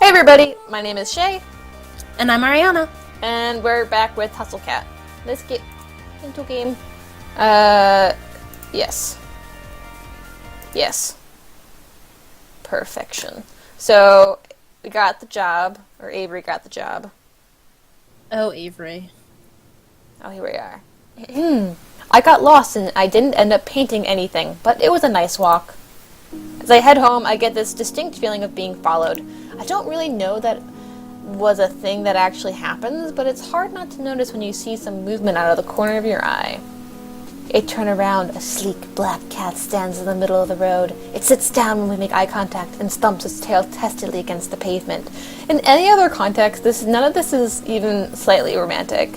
Hey everybody, my name is Shay. And I'm Ariana. And we're back with Hustle Cat. Let's get into game. Yes. Yes. Perfection. So, we got the job, or Avery got the job. Oh, Avery. Oh, here we are. I got lost and I didn't end up painting anything, but it was a nice walk. As I head home, I get this distinct feeling of being followed. I don't really know that was a thing that actually happens, but it's hard not to notice when you see some movement out of the corner of your eye. I turn around, a sleek black cat stands in the middle of the road. It sits down when we make eye contact and stumps its tail testily against the pavement. In any other context, none of this is even slightly romantic.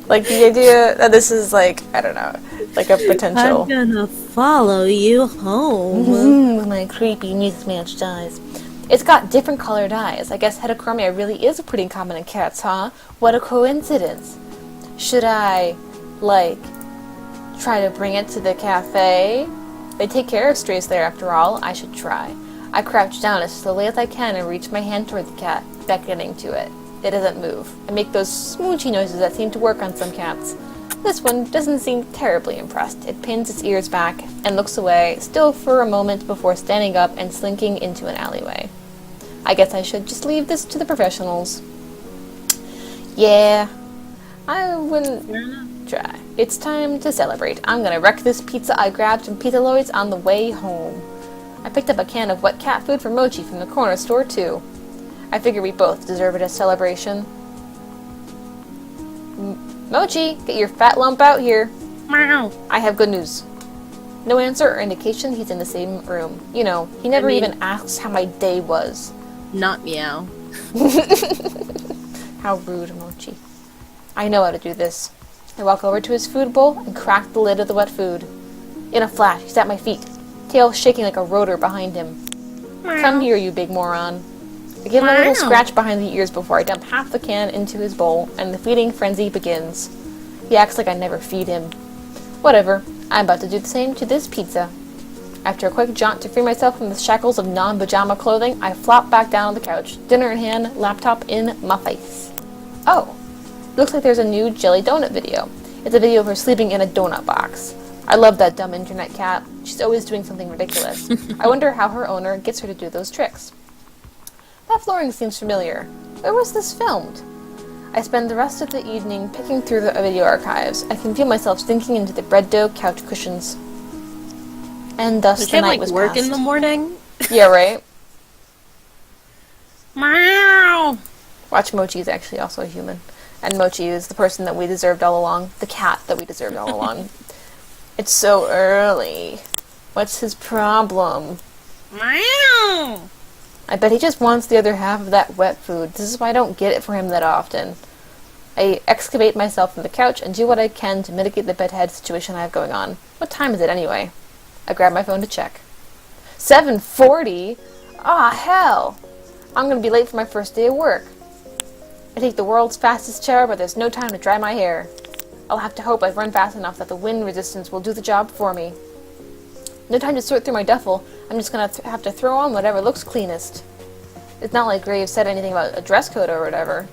Like, the idea that this is, like, I don't know, like a potential... I'm gonna follow you home. With my creepy mismatched eyes. It's got different colored eyes. I guess heterochromia really is pretty common in cats, huh? What a coincidence. Should I, like, try to bring it to the cafe? They take care of strays there, after all. I should try. I crouch down as slowly as I can and reach my hand toward the cat, beckoning to it. It doesn't move. I make those smoochy noises that seem to work on some cats. This one doesn't seem terribly impressed. It pins its ears back and looks away, still for a moment before standing up and slinking into an alleyway. I guess I should just leave this to the professionals. Yeah, I wouldn't try. It's time to celebrate. I'm gonna wreck this pizza I grabbed from Pizza Lloyd's on the way home. I picked up a can of wet cat food for Mochi from the corner store, too. I figure we both deserve it as celebration. Mochi, get your fat lump out here. Meow. I have good news. No answer or indication he's in the same room. You know, he never even asks how my day was. Not meow. How rude, Mochi. I know how to do this. I walk over to his food bowl and crack the lid of the wet food. In a flash, he's at my feet, tail shaking like a rotor behind him. Meow. Come here, you big moron. I give him a little scratch behind the ears before I dump half the can into his bowl, and the feeding frenzy begins. He acts like I never feed him. Whatever, I'm about to do the same to this pizza. After a quick jaunt to free myself from the shackles of non-pajama clothing, I flop back down on the couch, dinner in hand, laptop in my face. Oh, looks like there's a new jelly donut video. It's a video of her sleeping in a donut box. I love that dumb internet cat. She's always doing something ridiculous. I wonder how her owner gets her to do those tricks. That flooring seems familiar. Where was this filmed? I spend the rest of the evening picking through the video archives. I can feel myself sinking into the bread dough couch cushions. And thus the night was work passed. In the morning? Yeah, right? Meow. Watch, Mochi is actually also a human. And Mochi is the person that we deserved all along. The cat that we deserved all along. It's so early. What's his problem? Meow. I bet he just wants the other half of that wet food. This is why I don't get it for him that often. I excavate myself from the couch and do what I can to mitigate the bedhead situation I have going on. What time is it anyway? I grab my phone to check. 7:40? Ah, hell! I'm gonna be late for my first day of work. I take the world's fastest shower, but there's no time to dry my hair. I'll have to hope I've run fast enough that the wind resistance will do the job for me. No time to sort through my duffel. I'm just gonna have to throw on whatever looks cleanest. It's not like Graves said anything about a dress code or whatever.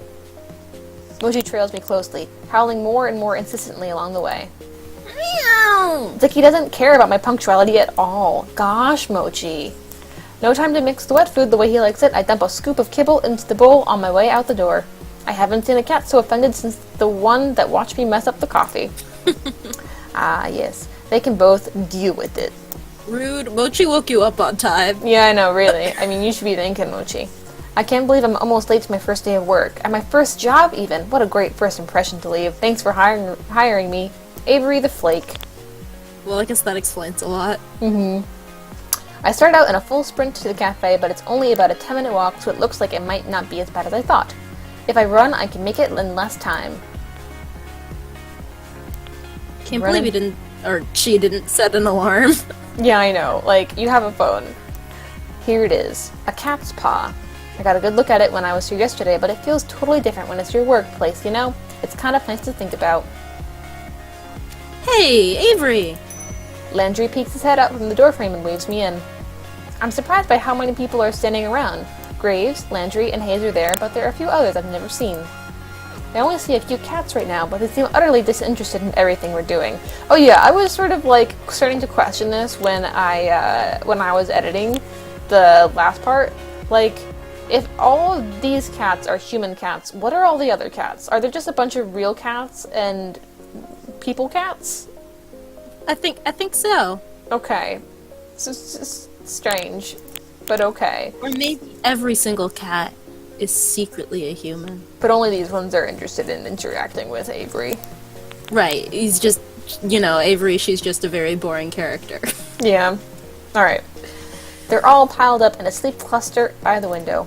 Mochi trails me closely, howling more and more insistently along the way. Meow. It's like he doesn't care about my punctuality at all. Gosh, Mochi. No time to mix the wet food the way he likes it. I dump a scoop of kibble into the bowl on my way out the door. I haven't seen a cat so offended since the one that watched me mess up the coffee. Ah, yes. They can both deal with it. Rude. Mochi woke you up on time. Yeah, I know, really. I mean, you should be thanking Mochi. I can't believe I'm almost late to my first day of work. And my first job, even. What a great first impression to leave. Thanks for hiring me. Avery the Flake. Well, I guess that explains a lot. I start out in a full sprint to the cafe, but it's only about a 10-minute walk, so it looks like it might not be as bad as I thought. If I run, I can make it in less time. Can't believe you didn't, or she didn't set an alarm. Yeah, I know. Like, you have a phone. Here it is. A cat's paw. I got a good look at it when I was here yesterday, but it feels totally different when it's your workplace, you know? It's kind of nice to think about. Hey, Avery! Landry peeks his head out from the doorframe and waves me in. I'm surprised by how many people are standing around. Graves, Landry, and Hayes are there, but there are a few others I've never seen. I only see a few cats right now, but they seem utterly disinterested in everything we're doing. Oh yeah, I was sort of like starting to question this when I was editing the last part. Like, if all of these cats are human cats, what are all the other cats? Are there just a bunch of real cats and people cats? I think so. Okay. It's strange, but okay. Or maybe every single cat is secretly a human. But only these ones are interested in interacting with Avery. Right, he's just, Avery, she's just a very boring character. Yeah. Alright. They're all piled up in a sleep cluster by the window.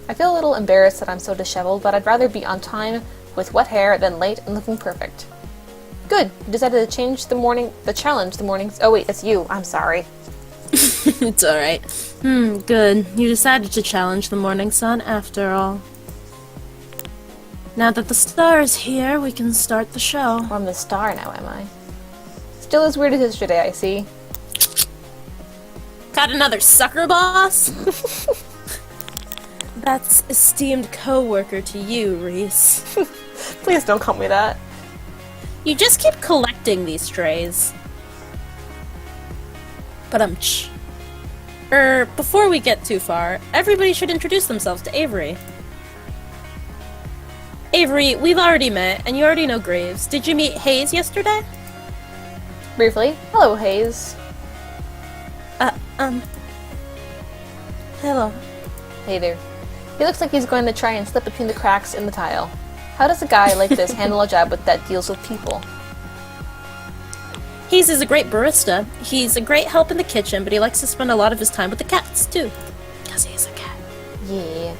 I feel a little embarrassed that I'm so disheveled, but I'd rather be on time with wet hair than late and looking perfect. Good. You decided to challenge the mornings. Oh wait, it's you. I'm sorry. It's alright. Good. You decided to challenge the morning sun after all. Now that the star is here, we can start the show. Oh, I'm the star now, am I? Still as weird as yesterday, I see. Got another sucker boss? That's esteemed co-worker to you, Reese. Please don't call me that. You just keep collecting these strays. But before we get too far, everybody should introduce themselves to Avery. Avery, we've already met, and you already know Graves. Did you meet Hayes yesterday? Briefly. Hello, Hayes. Hello. Hey there. He looks like he's going to try and slip between the cracks in the tile. How does a guy like this handle a job that deals with people? Hayes is a great barista. He's a great help in the kitchen, but he likes to spend a lot of his time with the cats, too. Because he's a cat. Yeah.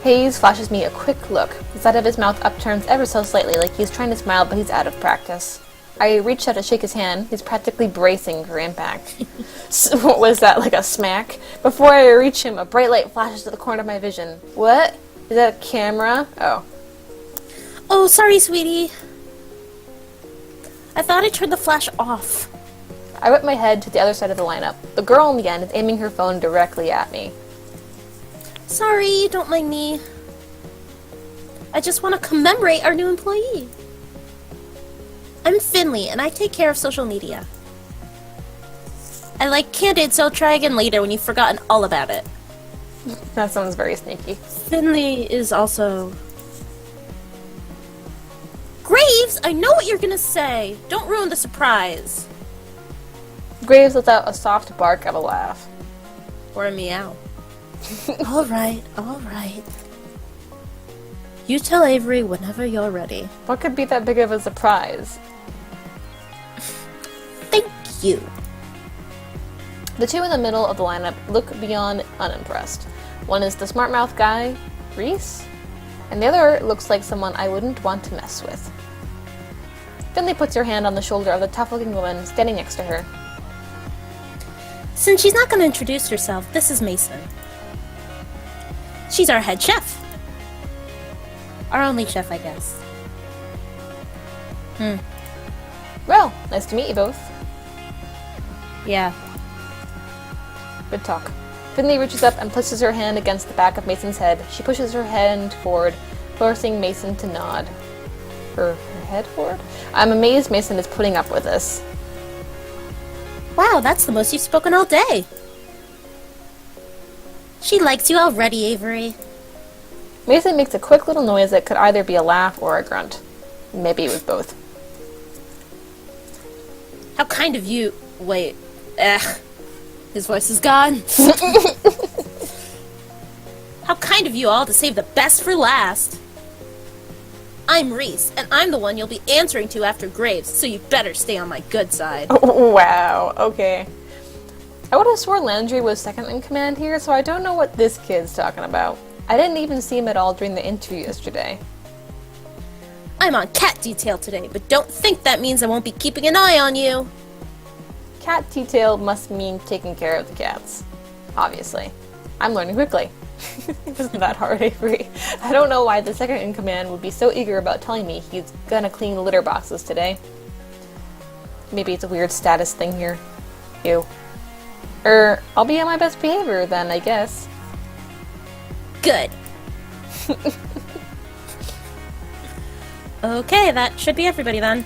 Hayes flashes me a quick look. The side of his mouth upturns ever so slightly, like he's trying to smile, but he's out of practice. I reach out to shake his hand. He's practically bracing for impact. So, what was that, like a smack? Before I reach him, a bright light flashes to the corner of my vision. What? Is that a camera? Oh. Oh, sorry, sweetie. I thought I turned the flash off. I whip my head to the other side of the lineup. The girl on the end is aiming her phone directly at me. Sorry, don't mind me. I just want to commemorate our new employee. I'm Finley, and I take care of social media. I like Candid, so I'll try again later when you've forgotten all about it. That sounds very sneaky. Finley is also... Graves, I know what you're gonna say. Don't ruin the surprise. Graves lets out a soft bark of a laugh. Or a meow. Alright. You tell Avery whenever you're ready. What could be that big of a surprise? Thank you. The two in the middle of the lineup look beyond unimpressed. One is the smart mouth guy, Reese, and the other looks like someone I wouldn't want to mess with. Finley puts her hand on the shoulder of the tough-looking woman standing next to her. Since she's not going to introduce herself, this is Mason. She's our head chef. Our only chef, I guess. Well, nice to meet you both. Yeah. Good talk. Finley reaches up and places her hand against the back of Mason's head. She pushes her hand forward, forcing Mason to nod. Her head forward? I'm amazed Mason is putting up with this. Wow, that's the most you've spoken all day. She likes you already, Avery. Mason makes a quick little noise that could either be a laugh or a grunt. Maybe it was both. How kind of you... Wait. His voice is gone. How kind of you all to save the best for last. I'm Reese, and I'm the one you'll be answering to after Graves, so you better stay on my good side. Oh, wow, okay. I would have sworn Landry was second in command here, so I don't know what this kid's talking about. I didn't even see him at all during the interview yesterday. I'm on cat detail today, but don't think that means I won't be keeping an eye on you. Cat detail must mean taking care of the cats. Obviously. I'm learning quickly. It wasn't that hard, Avery. I don't know why the second in command would be so eager about telling me he's gonna clean litter boxes today. Maybe it's a weird status thing here. Ew. I'll be on my best behavior then, I guess. Good. Okay, that should be everybody then.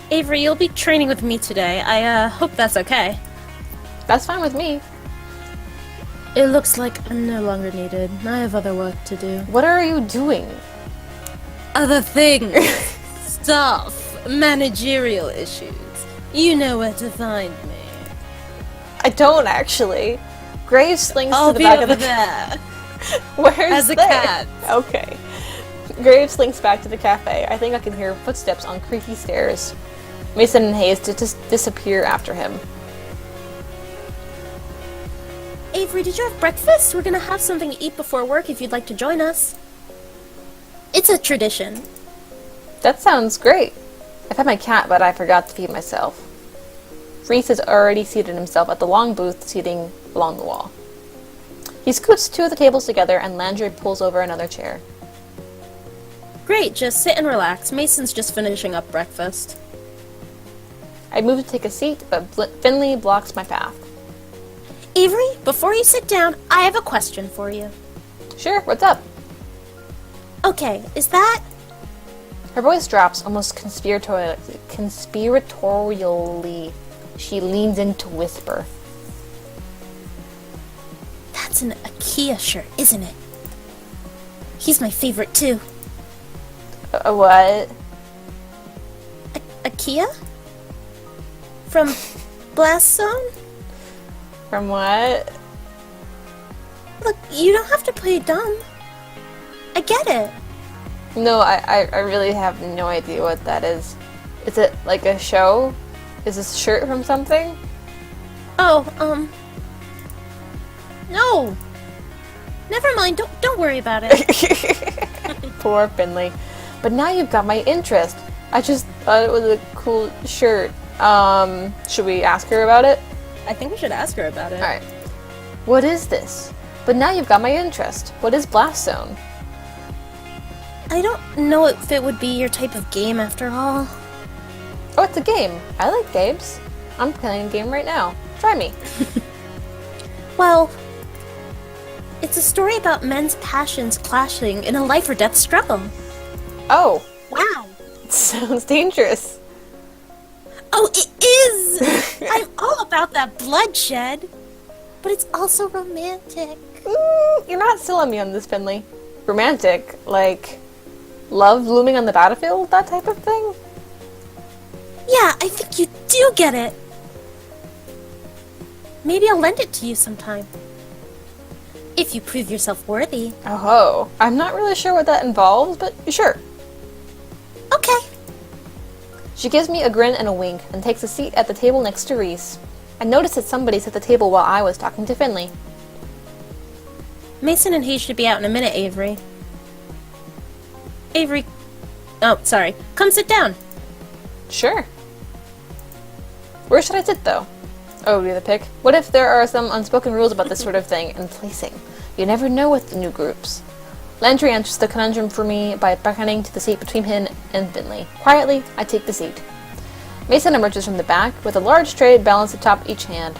Avery, you'll be training with me today. I hope that's okay. That's fine with me. It looks like I'm no longer needed. I have other work to do. What are you doing? Other things. Stuff. Managerial issues. You know where to find me. I don't actually. Graves slinks I'll to the be back over of the there. Where's As a there? cat. Okay. Graves slinks back to the cafe. I think I can hear footsteps on creaky stairs. Mason and Hayes disappear after him. Avery, did you have breakfast? We're gonna have something to eat before work if you'd like to join us. It's a tradition. That sounds great. I fed my cat, but I forgot to feed myself. Reese has already seated himself at the long booth seating along the wall. He scoots two of the tables together and Landry pulls over another chair. Great, just sit and relax. Mason's just finishing up breakfast. I move to take a seat, but Finley blocks my path. Avery, before you sit down, I have a question for you. Sure, what's up? Okay, is that... Her voice drops almost conspiratorially. She leans in to whisper. That's an IKEA shirt, isn't it? He's my favorite too. What? IKEA? From Blast Zone? From what? Look, you don't have to play dumb. I get it. No, I really have no idea what that is. Is it like a show? Is this shirt from something? Oh, no. Never mind. Don't worry about it. Poor Finley. But now you've got my interest. I just thought it was a cool shirt. Should we ask her about it? I think we should ask her about it. Alright. What is this? But now you've got my interest. What is Blast Zone? I don't know if it would be your type of game after all. Oh, it's a game. I like games. I'm playing a game right now. Try me. Well, it's a story about men's passions clashing in a life or death struggle. Oh. Wow. Sounds dangerous. Oh, it is! I'm all about that bloodshed. But it's also romantic. You're not selling me on this, Finley. Romantic? Like, love blooming on the battlefield? That type of thing? Yeah, I think you do get it. Maybe I'll lend it to you sometime. If you prove yourself worthy. Oh, I'm not really sure what that involves, but sure. Okay. She gives me a grin and a wink and takes a seat at the table next to Reese. I noticed that somebody's at the table while I was talking to Finley. Mason and he should be out in a minute, Avery. Avery... Oh, sorry. Come sit down. Sure. Where should I sit, though? Oh, you're the pick. What if there are some unspoken rules about this sort of thing and placing? You never know with the new groups. Landry answers the conundrum for me by beckoning to the seat between him and Finley. Quietly, I take the seat. Mason emerges from the back with a large tray balanced atop each hand.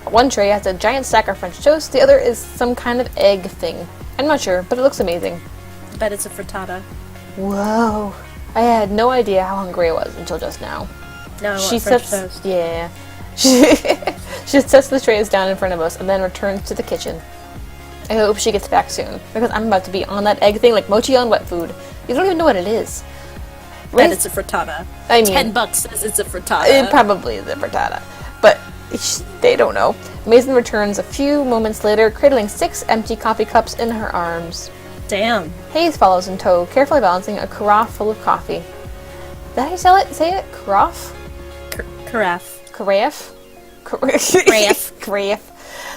One tray has a giant stack of French toast, the other is some kind of egg thing. I'm not sure, but it looks amazing. I bet it's a frittata. Whoa. I had no idea how hungry I was until just now. No, I want She French sets, toast. yeah. She sets the trays down in front of us and then returns to the kitchen. I hope she gets back soon, because I'm about to be on that egg thing like mochi on wet food. You don't even know what it is. Bet it's a frittata. I mean, $10 says it's a frittata. it probably is a frittata, but they don't know. Mason returns a few moments later, cradling 6 empty coffee cups in her arms. Damn. Hayes follows in tow, carefully balancing a carafe full of coffee. Did I say it? Carafe? Carafe. Carafe? Carafe. Carafe.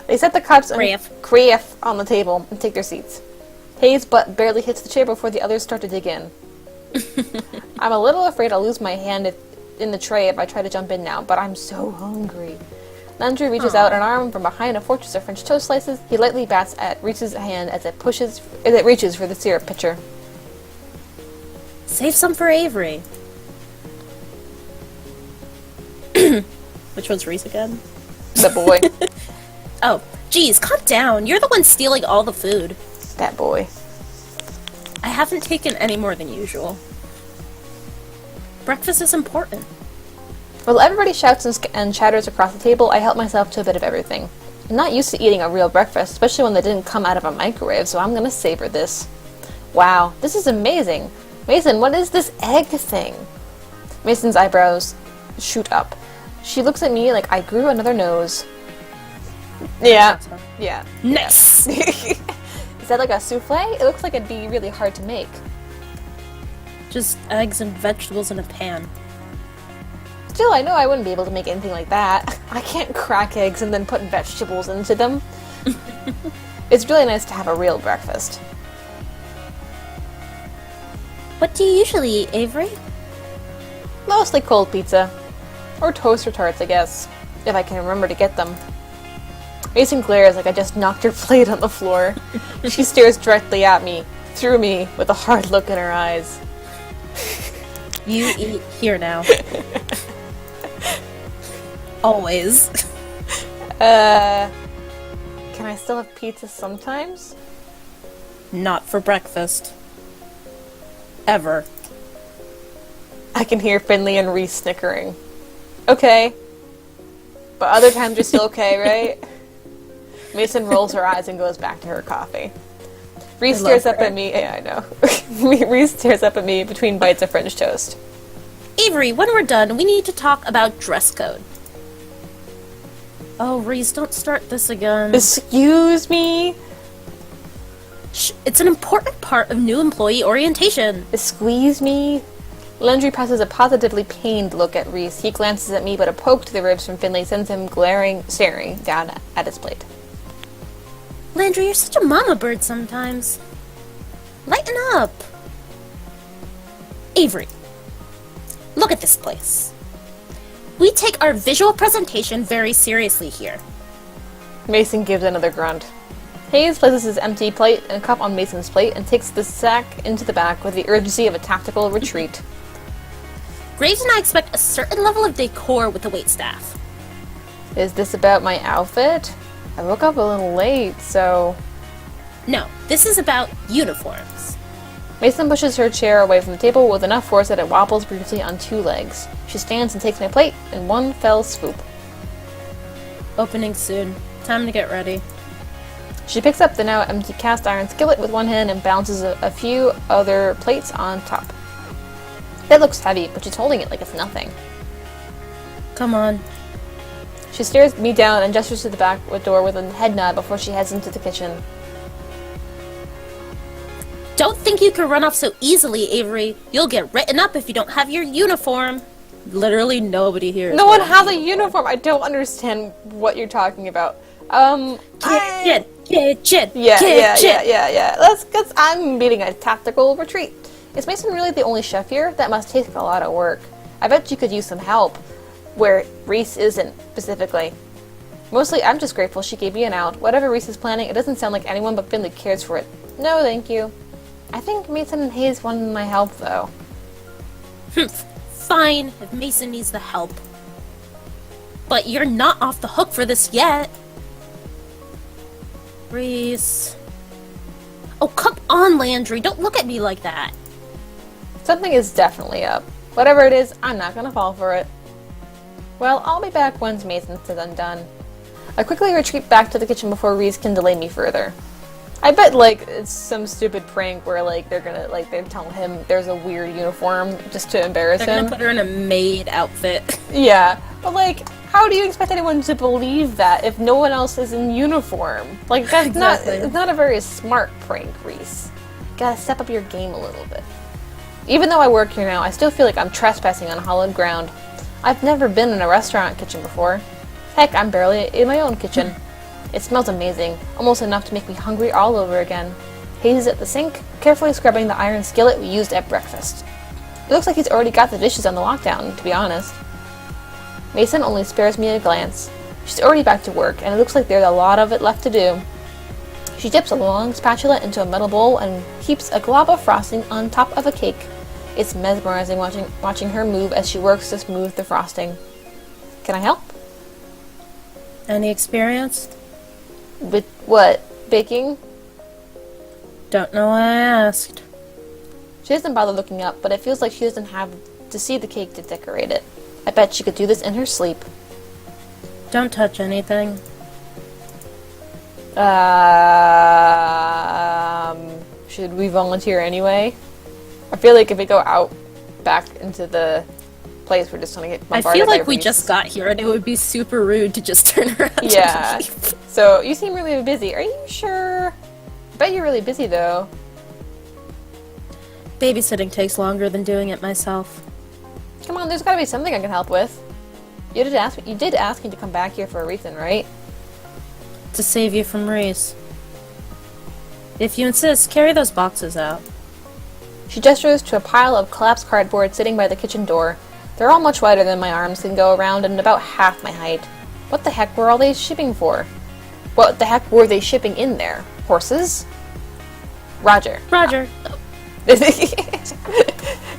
They set the cups and carafe on the table and take their seats. Hayes' butt barely hits the chair before the others start to dig in. I'm a little afraid I'll lose my hand in the tray if I try to jump in now, but I'm so hungry. Landry reaches out an arm from behind a fortress of French toast slices. He lightly bats at Reese's hand as it reaches for the syrup pitcher. Save some for Avery. Which one's Reese again? The boy. Oh, geez, calm down. You're the one stealing all the food. That boy. I haven't taken any more than usual. Breakfast is important. While everybody shouts and chatters across the table, I help myself to a bit of everything. I'm not used to eating a real breakfast, especially when they didn't come out of a microwave, so I'm gonna savor this. Wow, this is amazing. Mason, what is this egg thing? Mason's eyebrows shoot up. She looks at me like I grew another nose. Yeah. Nice! Is that like a souffle? It looks like it'd be really hard to make. Just eggs and vegetables in a pan. Still, I know I wouldn't be able to make anything like that. I can't crack eggs and then put vegetables into them. It's really nice to have a real breakfast. What do you usually eat, Avery? Mostly cold pizza. Or toast or tarts, I guess. If I can remember to get them. Mason glares like I just knocked her plate on the floor. She stares directly at me, through me, with a hard look in her eyes. You eat here now. Always. Can I still have pizza sometimes? Not for breakfast. Ever. I can hear Finley and Reese snickering. Okay. But other times you're still okay, right? Mason rolls her eyes and goes back to her coffee. Reese stares up at me. Yeah, I know. Reese stares up at me between bites of French toast. Avery, when we're done, we need to talk about dress code. Oh, Reese, don't start this again. Excuse me? Shh, it's an important part of new employee orientation. Squeeze me? Landry passes a positively pained look at Reese. He glances at me, but a poke to the ribs from Finley sends him staring down at his plate. Landry, you're such a mama bird sometimes. Lighten up. Avery, look at this place. We take our visual presentation very seriously here. Mason gives another grunt. Hayes places his empty plate and cup on Mason's plate and takes the sack into the back with the urgency of a tactical retreat. Graves and I expect a certain level of decor with the waitstaff. Is this about my outfit? I woke up a little late, so... No, this is about uniforms. Mason pushes her chair away from the table with enough force that it wobbles briefly on two legs. She stands and takes my plate in one fell swoop. Opening soon. Time to get ready. She picks up the now empty cast iron skillet with one hand and balances a few other plates on top. It looks heavy, but she's holding it like it's nothing. Come on. She stares me down and gestures to the back door with a head nod before she heads into the kitchen. Don't think you can run off so easily, Avery. You'll get written up if you don't have your uniform. Literally nobody here is No one wearing has a uniform! I don't understand what you're talking about. Kitchen. Yeah. I'm meeting a tactical retreat. Is Mason really the only chef here? That must take a lot of work. I bet you could use some help. Where Reese isn't, specifically. Mostly, I'm just grateful she gave me an out. Whatever Reese is planning, it doesn't sound like anyone but Finley cares for it. No, thank you. I think Mason and Hayes wanted my help, though. Fine, if Mason needs the help. But you're not off the hook for this yet. Reese. Oh, come on, Landry. Don't look at me like that. Something is definitely up. Whatever it is, I'm not gonna fall for it. Well, I'll be back once Mason's undone. I quickly retreat back to the kitchen before Reese can delay me further. I bet, it's some stupid prank where, they're gonna, they tell him there's a weird uniform just to embarrass him. They're gonna put her in a maid outfit. Yeah, but, how do you expect anyone to believe that if no one else is in uniform? That's Exactly. it's not a very smart prank, Reese. Gotta step up your game a little bit. Even though I work here now, I still feel like I'm trespassing on hallowed ground. I've never been in a restaurant kitchen before. Heck, I'm barely in my own kitchen. It smells amazing, almost enough to make me hungry all over again. Hayes is at the sink, carefully scrubbing the iron skillet we used at breakfast. It looks like he's already got the dishes on the lockdown, to be honest. Mason only spares me a glance. She's already back to work, and it looks like there's a lot of it left to do. She dips a long spatula into a metal bowl and heaps a glob of frosting on top of a cake. It's mesmerizing watching her move as she works to smooth the frosting. Can I help? Any experience? With what? Baking? Don't know why I asked. She doesn't bother looking up, but it feels like she doesn't have to see the cake to decorate it. I bet she could do this in her sleep. Don't touch anything. Should we volunteer anyway? I feel like if we go out back into the place, we're just gonna get bombarded. I feel like by we Reese. just got here and it would be super rude to just turn around Yeah. and leave. So, you seem really busy. Are you sure? I bet you're really busy, though. Babysitting takes longer than doing it myself. Come on, there's gotta be something I can help with. You did ask me to come back here for a reason, right? To save you from Reese. If you insist, carry those boxes out. She gestures to a pile of collapsed cardboard sitting by the kitchen door. They're all much wider than my arms can go around and about half my height. What the heck were all they shipping for? What the heck were they shipping in there? Horses? Roger. Roger.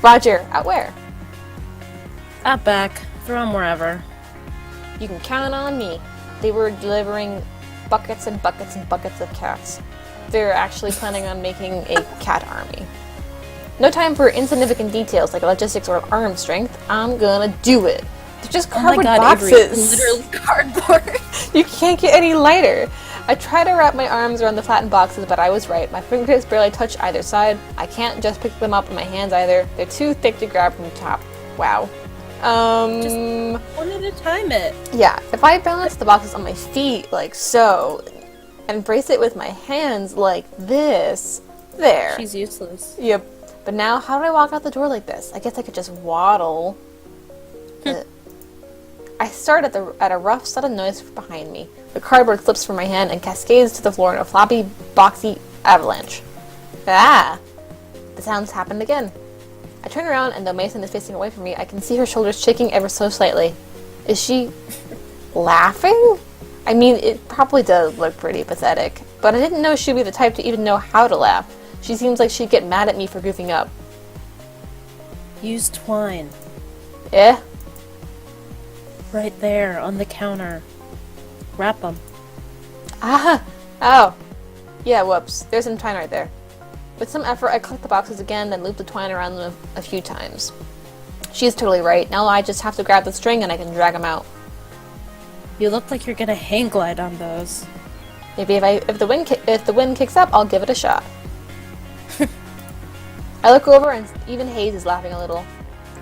Roger, out where? Out back. Throw them wherever. You can count on me. They were delivering buckets and buckets and buckets of cats. They're actually planning on making a cat army. No time for insignificant details like logistics or arm strength. I'm gonna do it. They're just cardboard boxes. Avery, literally cardboard. You can't get any lighter. I try to wrap my arms around the flattened boxes, but I was right. My fingertips barely touch either side. I can't just pick them up in my hands either. They're too thick to grab from the top. Wow. Just one at a time it. Yeah, if I balance the boxes on my feet like so, and brace it with my hands like this, there. She's useless. Yep. But now, how do I walk out the door like this? I guess I could just waddle. I start at a rough, sudden noise behind me. The cardboard slips from my hand and cascades to the floor in a floppy, boxy avalanche. Ah! The sounds happened again. I turn around, and though Mason is facing away from me, I can see her shoulders shaking ever so slightly. Is she laughing? I mean, it probably does look pretty pathetic, but I didn't know she'd be the type to even know how to laugh. She seems like she'd get mad at me for goofing up. Use twine. Eh? Right there, on the counter. Wrap them. Ah! Oh. Yeah, whoops. There's some twine right there. With some effort, I collect the boxes again, then loop the twine around them a few times. She's totally right. Now I just have to grab the string and I can drag them out. You look like you're gonna hang glide on those. Maybe if the wind kicks up, I'll give it a shot. I look over and even Hayes is laughing a little.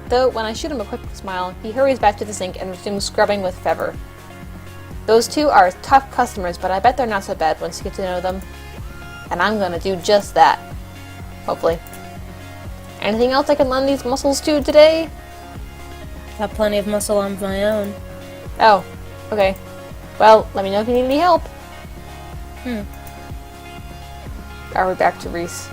Though, when I shoot him a quick smile, he hurries back to the sink and resumes scrubbing with Fever. Those two are tough customers, but I bet they're not so bad once you get to know them. And I'm gonna do just that. Hopefully. Anything else I can lend these muscles to today? Got plenty of muscle on my own. Oh, okay. Well, let me know if you need any help. Are we back to Reese?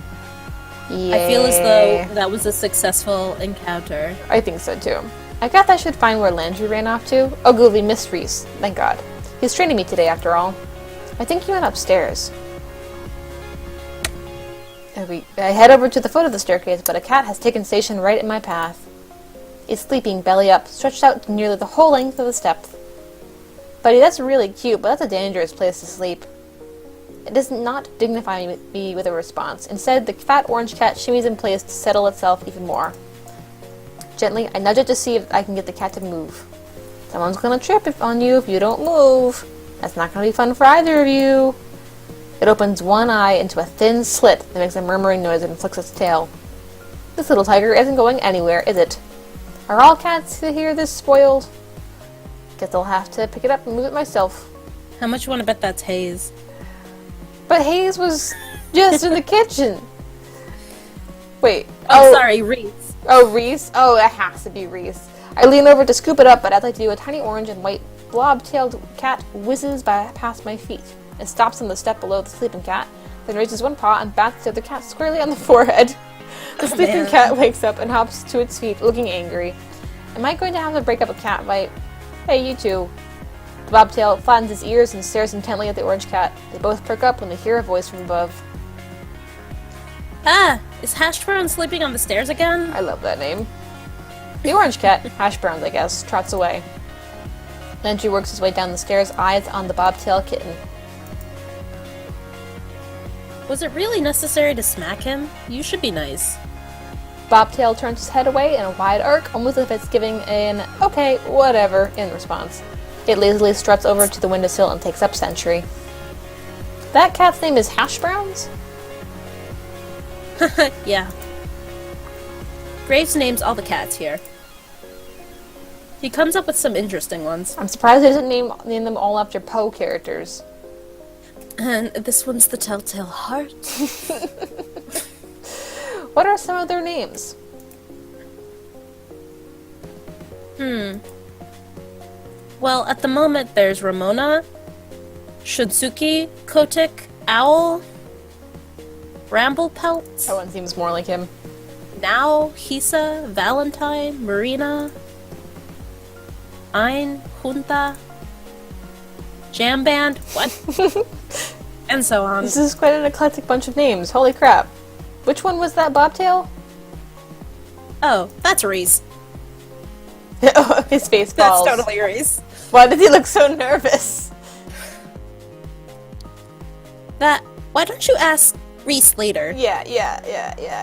Yay. I feel as though that was a successful encounter. I think so too. I guess I should find where Landry ran off to. Oh good, we missed Reese. Thank God. He's training me today after all. I think he went upstairs. I head over to the foot of the staircase, but a cat has taken station right in my path. It's sleeping belly up, stretched out to nearly the whole length of the steps. Buddy, that's really cute, but that's a dangerous place to sleep. It does not dignify me with a response. Instead, the fat orange cat shimmies in place to settle itself even more. Gently, I nudge it to see if I can get the cat to move. Someone's gonna trip on you if you don't move. That's not gonna be fun for either of you. It opens one eye into a thin slit that makes a murmuring noise and flicks its tail. This little tiger isn't going anywhere, is it? Are all cats here this spoiled? Guess I'll have to pick it up and move it myself. How much you want to bet that's Hayes? But Hayes was just in the kitchen. Wait. Oh, sorry, Reese. Oh, Reese? Oh, that has to be Reese. I lean over to scoop it up, but as I do, a tiny orange and white blob-tailed cat whizzes past my feet. It stops on the step below the sleeping cat, then raises one paw and bats the other cat squarely on the forehead. The sleeping cat wakes up and hops to its feet, looking angry. Am I going to have to break up a cat fight? Hey, you two. The bobtail flattens his ears and stares intently at the orange cat. They both perk up when they hear a voice from above. Ah! Is Hash Brown sleeping on the stairs again? I love that name. The orange cat, Hash Browns I guess, trots away. Landry works his way down the stairs, eyes on the bobtail kitten. Was it really necessary to smack him? You should be nice. Bobtail turns his head away in a wide arc, almost as if it's giving an okay, whatever in response. It lazily struts over to the windowsill and takes up sentry. That cat's name is Hash Browns? Yeah. Graves names all the cats here. He comes up with some interesting ones. I'm surprised he doesn't name them all after Poe characters. And this one's the Telltale Heart. What are some of their names? Well, at the moment there's Ramona, Shunsuke, Kotick, Owl, Bramblepelt, That one seems more like him. Now, Hisa, Valentine, Marina, Ein, Junta, Jam Band, what? And so on. This is quite an eclectic bunch of names. Holy crap. Which one was that Bobtail? Oh, that's Reese. Oh, his face falls. That's totally Reese. Why did he look so nervous? Why don't you ask Reese later? Yeah,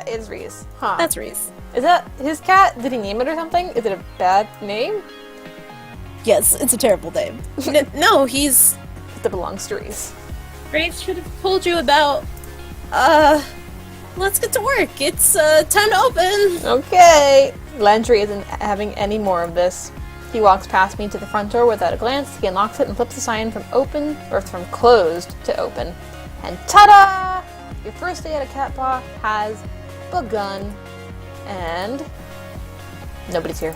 it's Reese. Huh. That's Reese. Is that his cat? Did he name it or something? Is it a bad name? Yes, it's a terrible name. No, he's... That belongs to Reese. Graves should have told you about... Let's get to work. It's, time to open. Okay. Landry isn't having any more of this. He walks past me to the front door without a glance. He unlocks it and flips the sign from open, or from closed to open. And ta-da! Your first day at a cat paw has begun. And nobody's here.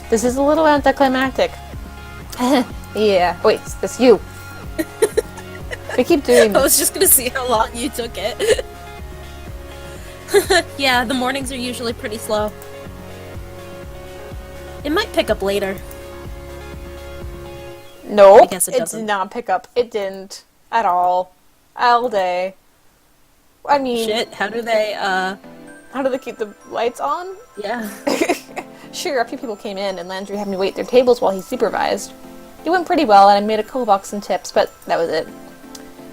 This is a little anticlimactic. Yeah. Wait, that's you. We keep doing I this. was just gonna see how long you took it. Yeah, the mornings are usually pretty slow. It might pick up later. Nope. I guess it It doesn't. did not pick up. It didn't. At all. All day. I mean... Shit, how do they, How do they keep the lights on? yeah. Sure, a few people came in and Landry had me wait their tables while he supervised. It went pretty well and I made a couple bucks in tips, but that was it.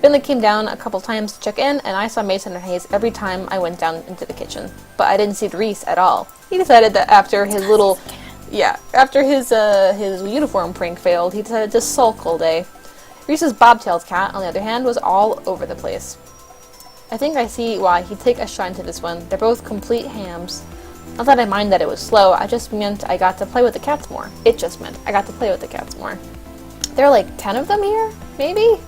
Finley came down a couple times to check in, and I saw Mason and Hayes every time I went down into the kitchen. But I didn't see Reese at all. He decided that after his little... Yeah, after his uniform prank failed, he decided to sulk all day. Reese's Bobtail's cat, on the other hand, was all over the place. I think I see why he'd take a shine to this one. They're both complete hams. Not that I mind that it was slow, I just meant I got to play with the cats more. It just meant I got to play with the cats more. There are like 10 of them here? Maybe?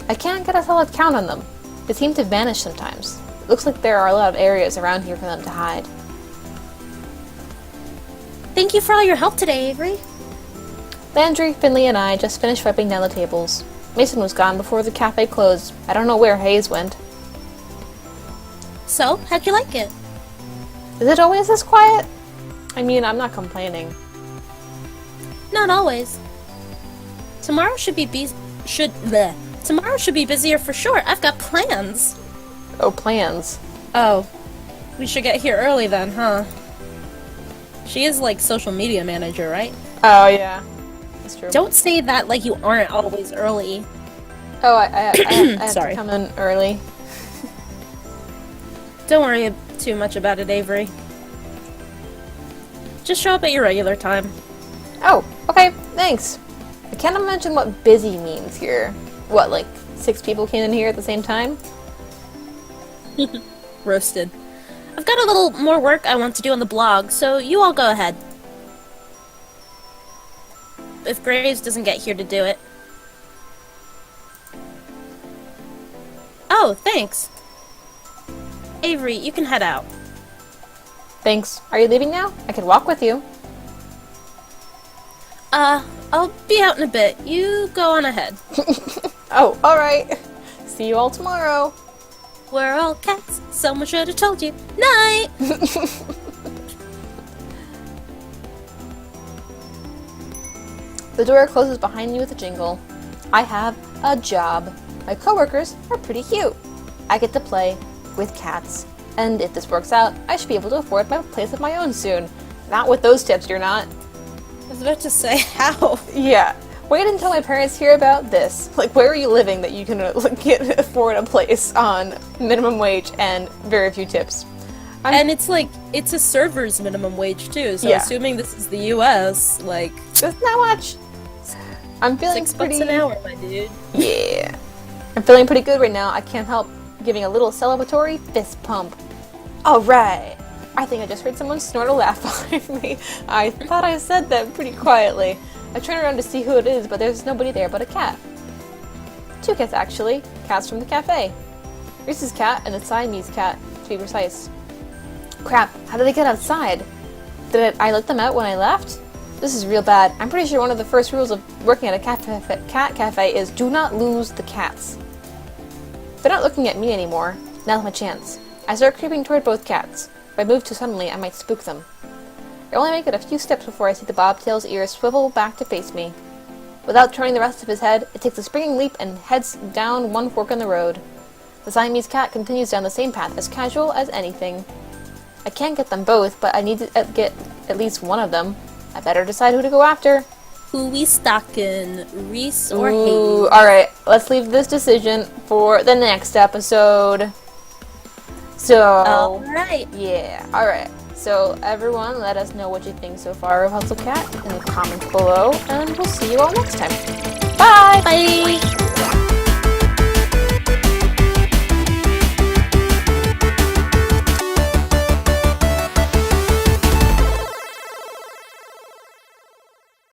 I can't get a solid count on them. They seem to vanish sometimes. It looks like there are a lot of areas around here for them to hide. Thank you for all your help today, Avery. Landry, Finley, and I just finished wiping down the tables. Mason was gone before the cafe closed. I don't know where Hayes went. So, how'd you like it? Is it always this quiet? I mean, I'm not complaining. Not always. Tomorrow should be Tomorrow should be busier for sure. I've got plans. Oh, plans. Oh. We should get here early then, huh? She is like social media manager, right? Oh, yeah. That's true. Don't say that like you aren't always early. Oh, I have Sorry. to come in early. Don't worry too much about it, Avery. Just show up at your regular time. Oh, okay, thanks. I can't imagine what busy means here. What, like 6 people came in here at the same time? Roasted. I've got a little more work I want to do on the blog, so you all go ahead. If Graves doesn't get here to do it. Oh, thanks. Avery, you can head out. Thanks. Are you leaving now? I can walk with you. I'll be out in a bit. You go on ahead. Oh, alright. See you all tomorrow. We're all cats. Someone should have told you. Night! The door closes behind me with a jingle. I have a job. My coworkers are pretty cute. I get to play with cats. And if this works out, I should be able to afford my place of my own soon. Not with those tips, you're not. I was about to say, how? Yeah. Wait until my parents hear about this. Like, where are you living that you can afford a place on minimum wage and very few tips? And it's like, it's a server's minimum wage too, so Yeah. assuming this is the US, like... That's not much. I'm feeling $6 pretty... an hour, my dude. Yeah. I'm feeling pretty good right now. I can't help giving a little celebratory fist pump. Alright. I think I just heard someone snort a laugh behind me. I thought I said that pretty quietly. I turn around to see who it is, but there's nobody there but a cat. 2 cats, actually. Cats from the cafe. Reese's cat and the Siamese cat, to be precise. Crap, how did they get outside? Did I let them out when I left? This is real bad. I'm pretty sure one of the first rules of working at a cat cafe is do not lose the cats. They're not looking at me anymore. Now's my chance. I start creeping toward both cats. If I move too suddenly, I might spook them. I only make it a few steps before I see the bobtail's ears swivel back to face me. Without turning the rest of his head, it takes a springing leap and heads down one fork in the road. The Siamese cat continues down the same path, as casual as anything. I can't get them both, but I need to get at least one of them. I better decide who to go after. Who we stalking, Reese or Ooh, Hayden? alright, let's leave this decision for the next episode. So, Alright. yeah, alright. So, everyone, let us know what you think so far of Hustle Cat in the comments below, and we'll see you all next time. Bye! Bye!